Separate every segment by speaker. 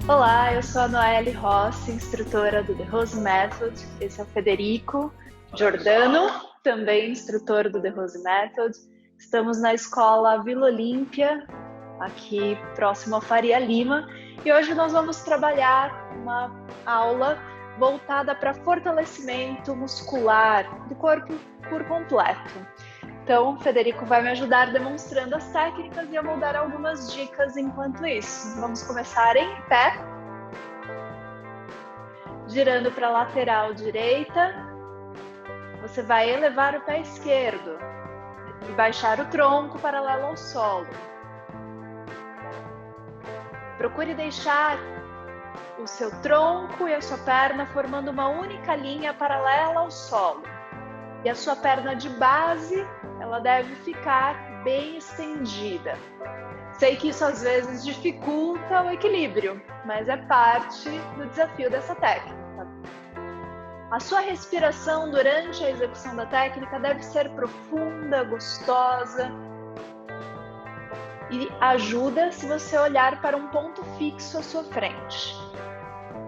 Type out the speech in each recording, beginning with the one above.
Speaker 1: Olá, eu sou a Noelle Rossi, instrutora do The Rose Method. Esse é o Federico Giordano, também instrutor do The Rose Method. Estamos na escola Vila Olímpia, aqui próximo a Faria Lima, e hoje nós vamos trabalhar uma aula voltada para fortalecimento muscular do corpo por completo. Então, o Federico vai me ajudar demonstrando as técnicas e eu vou dar algumas dicas enquanto isso. Vamos começar em pé, girando para a lateral direita. Você vai elevar o pé esquerdo e baixar o tronco paralelo ao solo. Procure deixar o seu tronco e a sua perna formando uma única linha paralela ao solo. E a sua perna de base, ela deve ficar bem estendida. Sei que isso às vezes dificulta o equilíbrio, mas é parte do desafio dessa técnica. A sua respiração durante a execução da técnica deve ser profunda, gostosa e ajuda se você olhar para um ponto fixo à sua frente.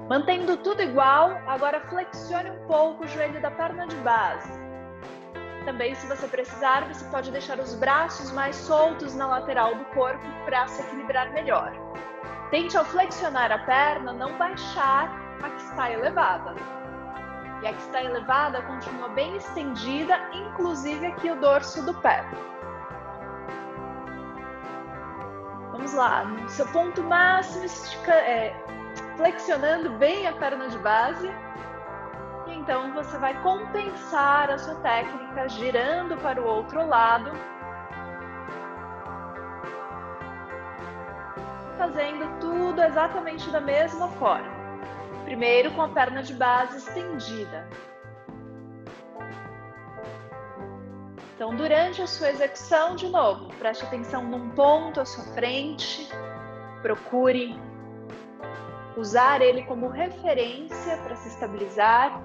Speaker 1: Mantendo tudo igual, agora flexione um pouco o joelho da perna de base. Também, se você precisar, você pode deixar os braços mais soltos na lateral do corpo para se equilibrar melhor. Tente, ao flexionar a perna, não baixar a que está elevada. E a que está elevada continua bem estendida, inclusive aqui o dorso do pé. Vamos lá, no seu ponto máximo, flexionando bem a perna de base. Então, você vai compensar a sua técnica girando para o outro lado, fazendo tudo exatamente da mesma forma. Primeiro, com a perna de base estendida. Então, durante a sua execução, de novo, preste atenção num ponto à sua frente, procure usar ele como referência para se estabilizar.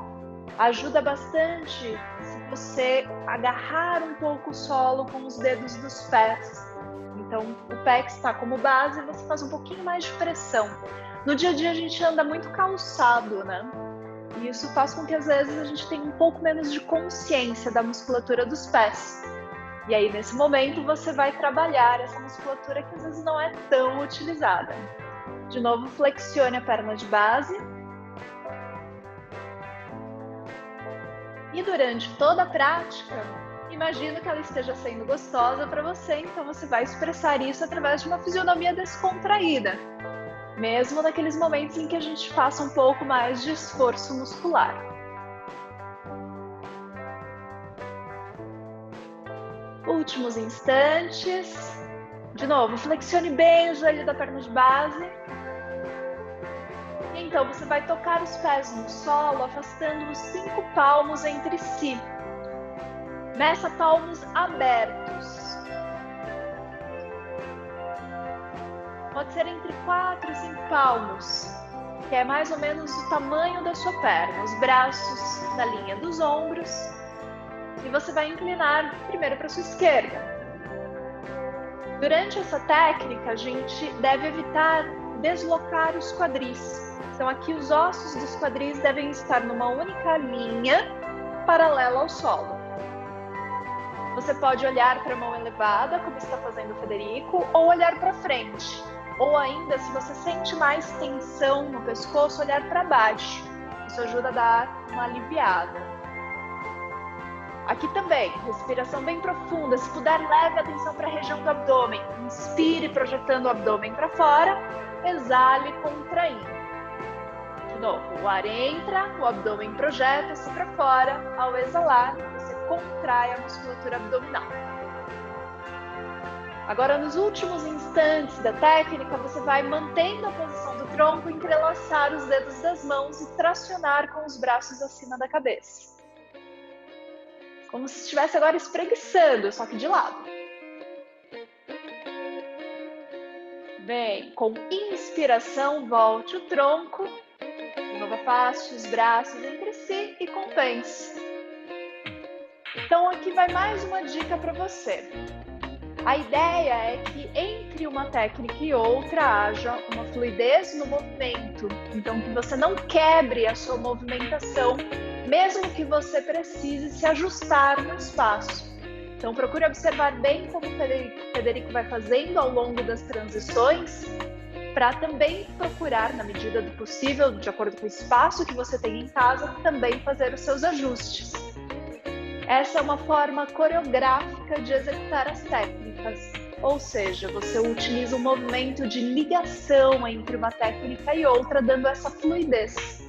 Speaker 1: Ajuda bastante se você agarrar um pouco o solo com os dedos dos pés. Então, o pé que está como base, você faz um pouquinho mais de pressão. No dia a dia a gente anda muito calçado, né? E isso faz com que às vezes a gente tenha um pouco menos de consciência da musculatura dos pés. E aí, nesse momento, você vai trabalhar essa musculatura que às vezes não é tão utilizada. De novo, flexione a perna de base. E durante toda a prática, imagino que ela esteja sendo gostosa para você, então você vai expressar isso através de uma fisionomia descontraída, mesmo naqueles momentos em que a gente faça um pouco mais de esforço muscular. Últimos instantes. De novo, flexione bem o joelho da perna de base. Então, você vai tocar os pés no solo, afastando os 5 palmos entre si. Meça palmos abertos. Pode ser entre 4 e 5 palmos, que é mais ou menos o tamanho da sua perna. Os braços na linha dos ombros. E você vai inclinar primeiro para a sua esquerda. Durante essa técnica, a gente deve evitar deslocar os quadris. Então, aqui os ossos dos quadris devem estar numa única linha paralela ao solo. Você pode olhar para a mão elevada, como está fazendo o Federico, ou olhar para frente. Ou ainda, se você sente mais tensão no pescoço, olhar para baixo. Isso ajuda a dar uma aliviada. Aqui também, respiração bem profunda. Se puder, leve a atenção para a região do abdômen. Inspire, projetando o abdômen para fora. Exale, contraindo. De novo, o ar entra, o abdômen projeta-se para fora. Ao exalar, você contrai a musculatura abdominal. Agora, nos últimos instantes da técnica, você vai mantendo a posição do tronco, entrelaçar os dedos das mãos e tracionar com os braços acima da cabeça. Como se estivesse agora espreguiçando, só que de lado. Bem, com inspiração, volte o tronco. De novo, afaste os braços entre si e compense. Então, aqui vai mais uma dica para você. A ideia é que entre uma técnica e outra haja uma fluidez no movimento, então que você não quebre a sua movimentação, mesmo que você precise se ajustar no espaço. Então procure observar bem como o Federico vai fazendo ao longo das transições, para também procurar, na medida do possível, de acordo com o espaço que você tem em casa, também fazer os seus ajustes. Essa é uma forma coreográfica de executar as técnicas, ou seja, você utiliza um movimento de ligação entre uma técnica e outra, dando essa fluidez.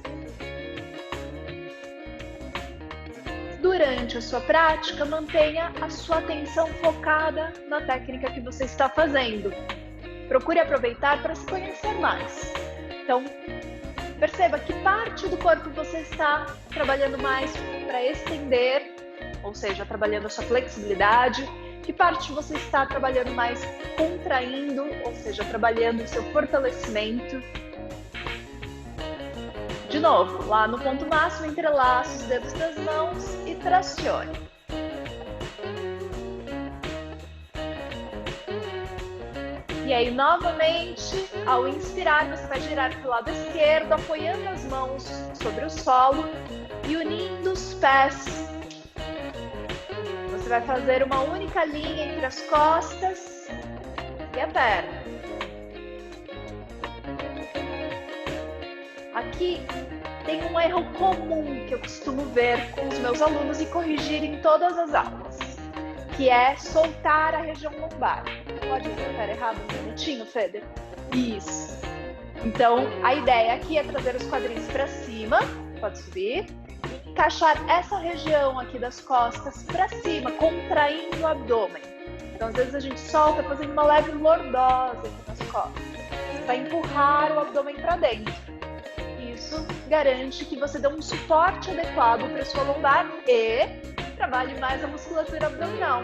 Speaker 1: Durante a sua prática, mantenha a sua atenção focada na técnica que você está fazendo. Procure aproveitar para se conhecer mais. Então, perceba que parte do corpo você está trabalhando mais para estender, ou seja, trabalhando a sua flexibilidade, que parte você está trabalhando mais contraindo, ou seja, trabalhando o seu fortalecimento. De novo, lá no ponto máximo, entrelace os dedos das mãos e tracione. E aí, novamente, ao inspirar, você vai girar para o lado esquerdo, apoiando as mãos sobre o solo e unindo os pés. Você vai fazer uma única linha entre as costas e a perna. Aqui tem um erro comum que eu costumo ver com os meus alunos e corrigir em todas as aulas, que é soltar a região lombar. Pode soltar errado um minutinho, Feder? Isso. Então, a ideia aqui é trazer os quadris para cima, pode subir, e encaixar essa região aqui das costas para cima, contraindo o abdômen. Então, às vezes a gente solta fazendo uma leve lordose aqui nas costas. Você vai empurrar o abdômen para dentro. Isso garante que você dê um suporte adequado para a sua lombar e trabalhe mais a musculatura abdominal.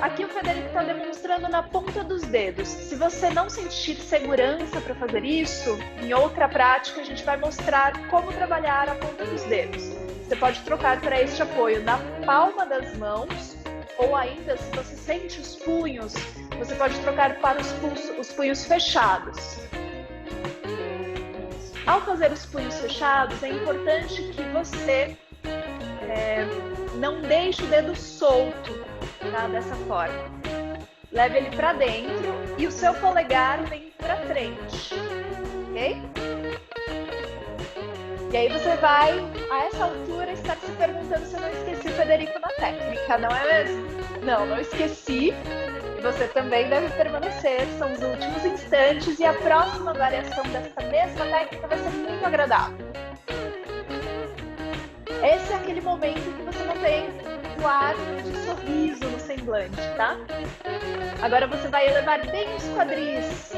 Speaker 1: Aqui o Federico está demonstrando na ponta dos dedos. Se você não sentir segurança para fazer isso, em outra prática a gente vai mostrar como trabalhar a ponta dos dedos. Você pode trocar para este apoio na palma das mãos, ou ainda, se você sente os punhos, você pode trocar para os punhos fechados. Ao fazer os punhos fechados, é importante que você não deixe o dedo solto, tá? Dessa forma. Leve ele para dentro e o seu polegar vem para frente, ok? E aí você vai, a essa altura, estar se perguntando se eu não esqueci o Federico na técnica, não é mesmo? Não, não esqueci. Você também deve permanecer, são os últimos instantes e a próxima variação dessa mesma técnica vai ser muito agradável. Esse é aquele momento que você mantém o ar de sorriso no semblante, tá? Agora você vai elevar bem os quadris,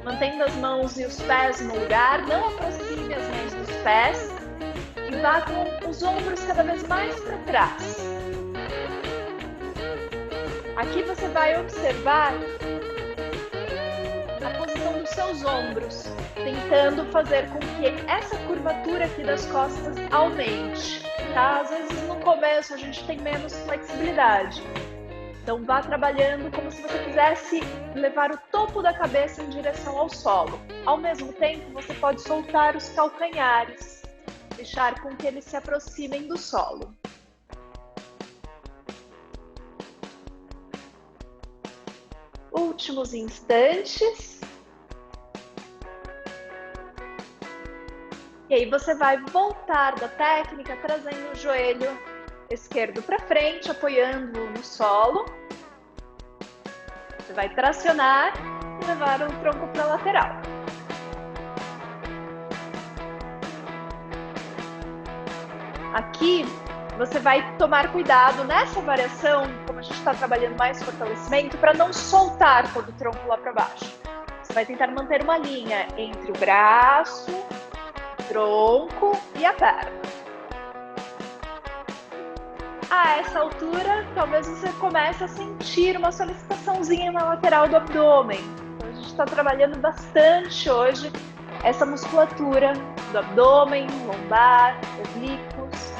Speaker 1: mantendo as mãos e os pés no lugar, não aproxime as mãos dos pés e vá com os ombros cada vez mais para trás. Aqui você vai observar a posição dos seus ombros, tentando fazer com que essa curvatura aqui das costas aumente, tá? Às vezes no começo a gente tem menos flexibilidade. Então vá trabalhando como se você quisesse levar o topo da cabeça em direção ao solo. Ao mesmo tempo, você pode soltar os calcanhares, deixar com que eles se aproximem do solo. Últimos instantes. E aí você vai voltar da técnica, trazendo o joelho esquerdo para frente, apoiando no solo. Você vai tracionar e levar o tronco para a lateral. Aqui você vai tomar cuidado nessa variação, como a gente está trabalhando mais fortalecimento, para não soltar todo o tronco lá para baixo. Você vai tentar manter uma linha entre o braço, o tronco e a perna. A essa altura, talvez você comece a sentir uma solicitaçãozinha na lateral do abdômen. Então, a gente está trabalhando bastante hoje essa musculatura do abdômen, lombar, oblíquos.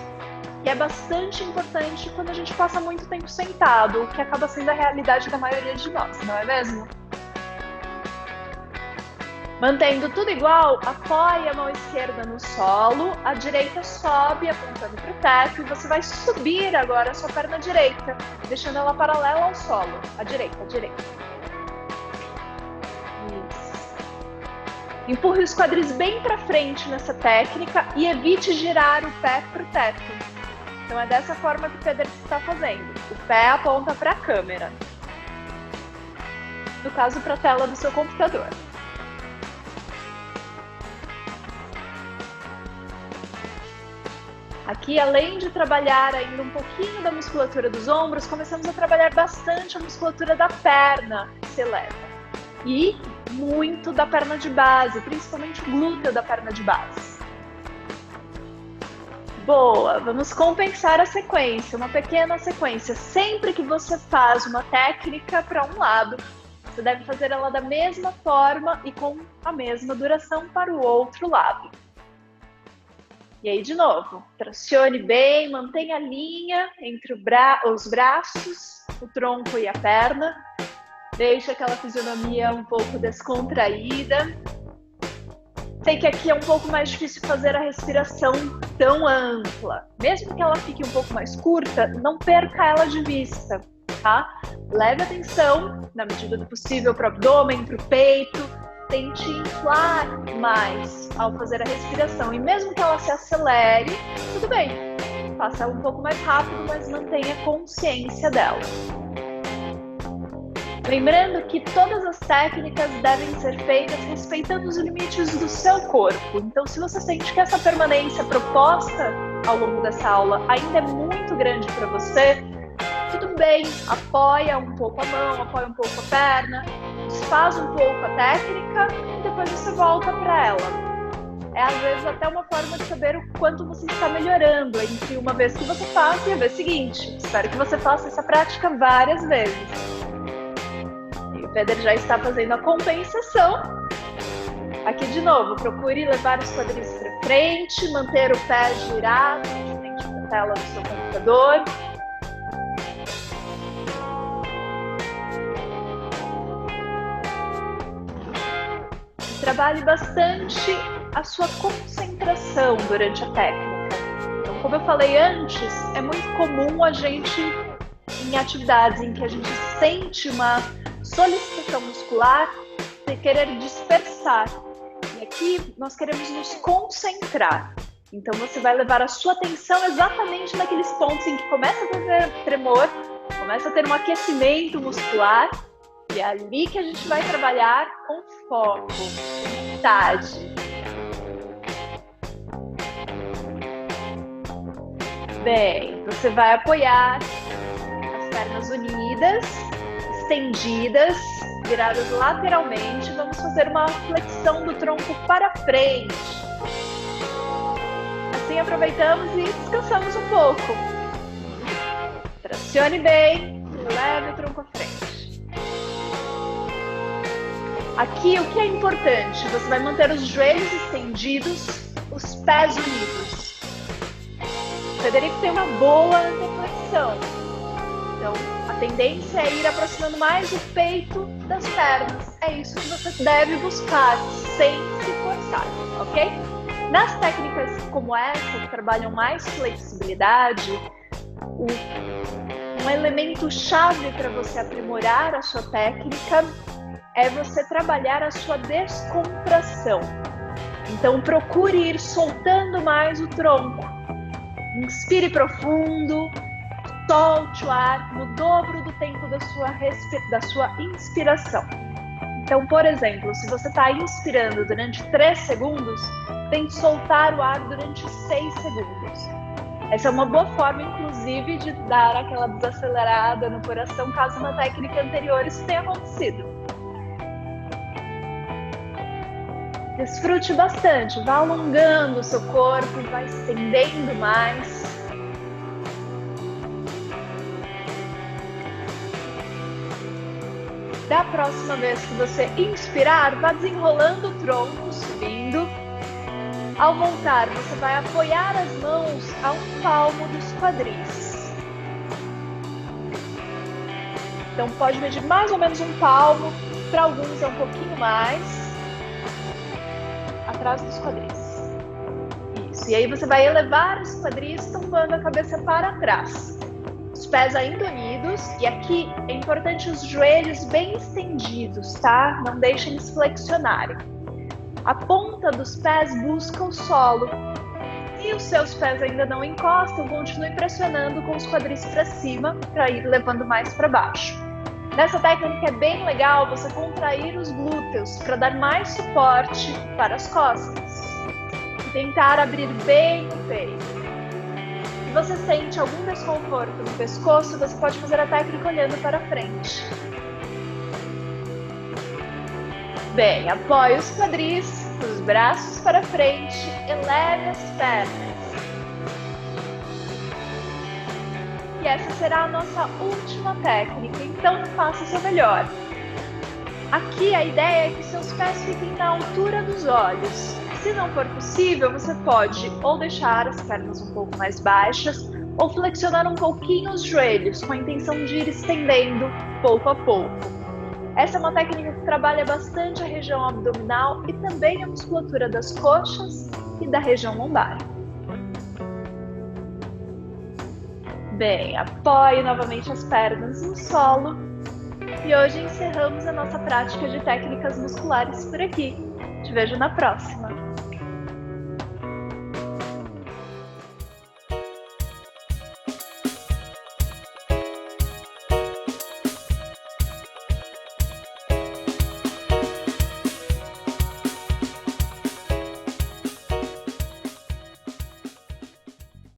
Speaker 1: E é bastante importante quando a gente passa muito tempo sentado, o que acaba sendo a realidade da maioria de nós, não é mesmo? Mantendo tudo igual, apoie a mão esquerda no solo, a direita sobe apontando para o teto e você vai subir agora a sua perna direita, deixando ela paralela ao solo. A direita, a direita. Isso. Empurre os quadris bem para frente nessa técnica e evite girar o pé para o teto. Então é dessa forma que o Federer está fazendo. O pé aponta para a câmera. No caso, para a tela do seu computador. Aqui, além de trabalhar ainda um pouquinho da musculatura dos ombros, começamos a trabalhar bastante a musculatura da perna que se eleva. E muito da perna de base, principalmente o glúteo da perna de base. Boa, vamos compensar a sequência, uma pequena sequência. Sempre que você faz uma técnica para um lado, você deve fazer ela da mesma forma e com a mesma duração para o outro lado. E aí, de novo, tracione bem, mantenha a linha entre os braços, o tronco e a perna. Deixe aquela fisionomia um pouco descontraída. Sei que aqui é um pouco mais difícil fazer a respiração tão ampla. Mesmo que ela fique um pouco mais curta, não perca ela de vista, tá? Leve atenção, na medida do possível, para o abdômen, para o peito. Tente inflar mais ao fazer a respiração. E mesmo que ela se acelere, tudo bem. Faça ela um pouco mais rápido, mas mantenha consciência dela. Lembrando que todas as técnicas devem ser feitas respeitando os limites do seu corpo. Então, se você sente que essa permanência proposta ao longo dessa aula ainda é muito grande para você, tudo bem, apoia um pouco a mão, apoia um pouco a perna, desfaz um pouco a técnica e depois você volta para ela. É às vezes até uma forma de saber o quanto você está melhorando entre uma vez que você faz e a vez seguinte. Espero que você faça essa prática várias vezes. E o Federer já está fazendo a compensação. Aqui de novo, procure levar os quadris para frente, manter o pé girado de frente para a tela do seu computador. Trabalhe bastante a sua concentração durante a técnica. Então, como eu falei antes, é muito comum a gente, em atividades em que a gente sente uma solicitação muscular, querer dispersar. E aqui nós queremos nos concentrar. Então você vai levar a sua atenção exatamente naqueles pontos em que começa a ter tremor, começa a ter um aquecimento muscular. E é ali que a gente vai trabalhar com foco, com vontade. Bem, você vai apoiar as pernas unidas, estendidas, viradas lateralmente. Vamos fazer uma flexão do tronco para frente. Assim aproveitamos e descansamos um pouco. Tracione bem e leve o tronco à frente. Aqui, o que é importante? Você vai manter os joelhos estendidos, os pés unidos. O Federico tem uma boa deflexão. Então, a tendência é ir aproximando mais o peito das pernas. É isso que você deve buscar, sem se forçar, ok? Nas técnicas como essa, que trabalham mais flexibilidade, um elemento chave para você aprimorar a sua técnica é você trabalhar a sua descontração. Então, procure ir soltando mais o tronco. Inspire profundo, solte o ar no dobro do tempo da sua inspiração. Então, por exemplo, se você está inspirando durante 3 segundos, tente soltar o ar durante 6 segundos. Essa é uma boa forma, inclusive, de dar aquela desacelerada no coração, caso na técnica anterior isso tenha acontecido. Desfrute bastante, vá alongando o seu corpo, vá estendendo mais. Da próxima vez que você inspirar, vá desenrolando o tronco, subindo. Ao voltar, você vai apoiar as mãos a um palmo dos quadris. Então pode medir mais ou menos um palmo, para alguns é um pouquinho mais, atrás dos quadris. Isso, e aí você vai elevar os quadris, tombando a cabeça para trás. Os pés ainda unidos, e aqui é importante os joelhos bem estendidos, tá? Não deixem eles flexionarem. A ponta dos pés busca o solo. Se os seus pés ainda não encostam, continue pressionando com os quadris para cima, para ir levando mais para baixo. Nessa técnica é bem legal você contrair os glúteos para dar mais suporte para as costas. E tentar abrir bem o peito. Se você sente algum desconforto no pescoço, você pode fazer a técnica olhando para frente. Bem, apoie os quadris, os braços para frente, eleve as pernas. E essa será a nossa última técnica, então faça o seu melhor. Aqui a ideia é que seus pés fiquem na altura dos olhos. Se não for possível, você pode ou deixar as pernas um pouco mais baixas ou flexionar um pouquinho os joelhos, com a intenção de ir estendendo pouco a pouco. Essa é uma técnica que trabalha bastante a região abdominal e também a musculatura das coxas e da região lombar. Bem, apoie novamente as pernas no solo. E hoje encerramos a nossa prática de técnicas musculares por aqui. Te vejo na próxima!